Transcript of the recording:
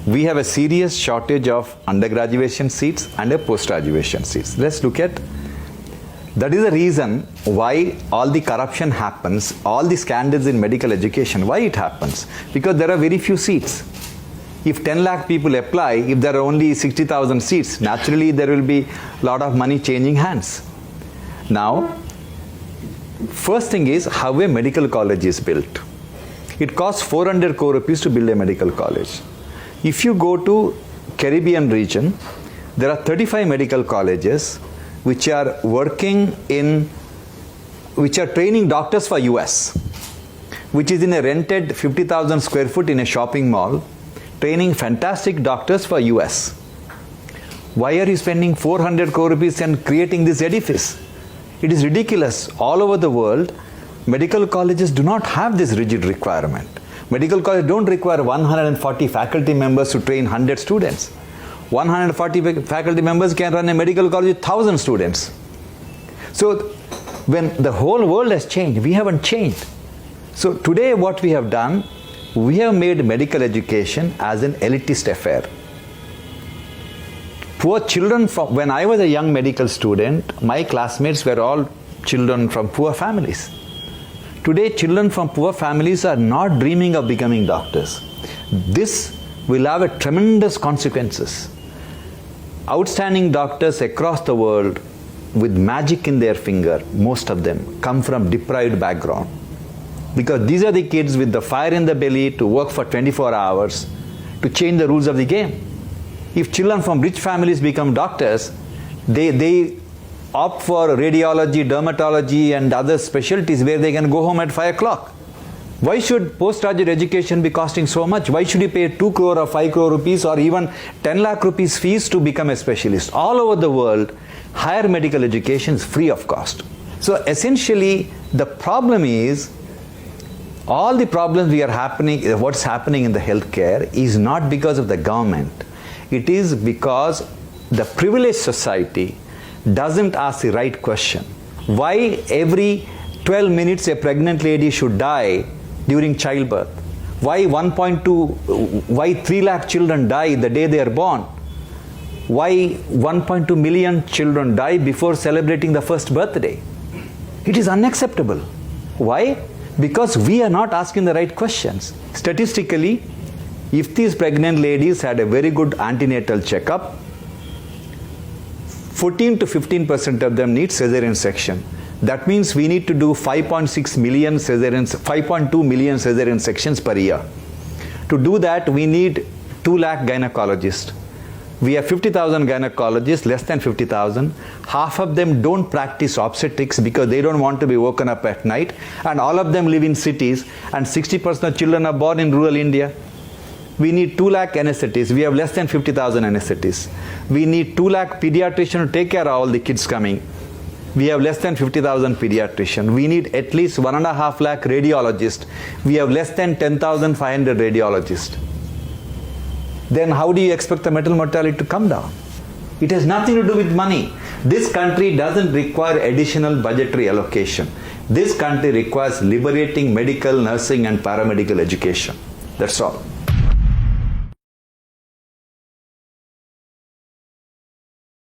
we have a serious shortage of undergraduation seats and a post-graduation seats. Let's look at, that is the reason why all the corruption happens, all the scandals in medical education, why it happens? Because there are very few seats. If 10 lakh people apply, if there are only 60,000 seats, naturally there will be a lot of money changing hands. Now, first thing is how a medical college is built. It costs 400 crore rupees to build a medical college. If you go to Caribbean region, there are 35 medical colleges which are working in, which are training doctors for US, which is in a rented 50,000 square foot in a shopping mall, training fantastic doctors for US. Why are you spending 400 crore rupees and creating this edifice? It is ridiculous. All over the world, medical colleges do not have this rigid requirement. Medical colleges don't require 140 faculty members to train 100 students. 140 faculty members can run a medical college with 1,000 students. So when the whole world has changed, we haven't changed. So today what we have done, we have made medical education as an elitist affair. Poor children from, when I was a young medical student, my classmates were all children from poor families. Today, children from poor families are not dreaming of becoming doctors. This will have a tremendous consequences. Outstanding doctors across the world with magic in their finger, most of them come from deprived background. Because these are the kids with the fire in the belly to work for 24 hours to change the rules of the game. If children from rich families become doctors, they opt for radiology, dermatology and other specialties where they can go home at 5 o'clock. Why should postgraduate education be costing so much? Why should you pay 2 crore or 5 crore rupees or even 10 lakh rupees fees to become a specialist? All over the world, higher medical education is free of cost. So essentially, the problem is, all the problems what's happening in the healthcare is not because of the government. It is because the privileged society doesn't ask the right question. Why every 12 minutes a pregnant lady should die during childbirth? Why 3 lakh children die the day they are born? Why 1.2 million children die before celebrating the first birthday? It is unacceptable. Why? Because we are not asking the right questions. Statistically, if these pregnant ladies had a very good antenatal checkup, 14 to 15% of them need cesarean section. That means we need to do 5.2 million cesarean sections per year. To do that, we need 2 lakh gynecologists. We have 50,000 gynecologists, less than 50,000. Half of them don't practice obstetrics because they don't want to be woken up at night. And all of them live in cities. And 60% of children are born in rural India. We need 2 lakh anesthetists. We have less than 50,000 anesthetists. We need 2 lakh pediatricians to take care of all the kids coming. We have less than 50,000 pediatricians. We need at least 1.5 lakh radiologists. We have less than 10,500 radiologists. Then how do you expect the maternal mortality to come down? It has nothing to do with money. This country doesn't require additional budgetary allocation. This country requires liberating medical, nursing and paramedical education. That's all.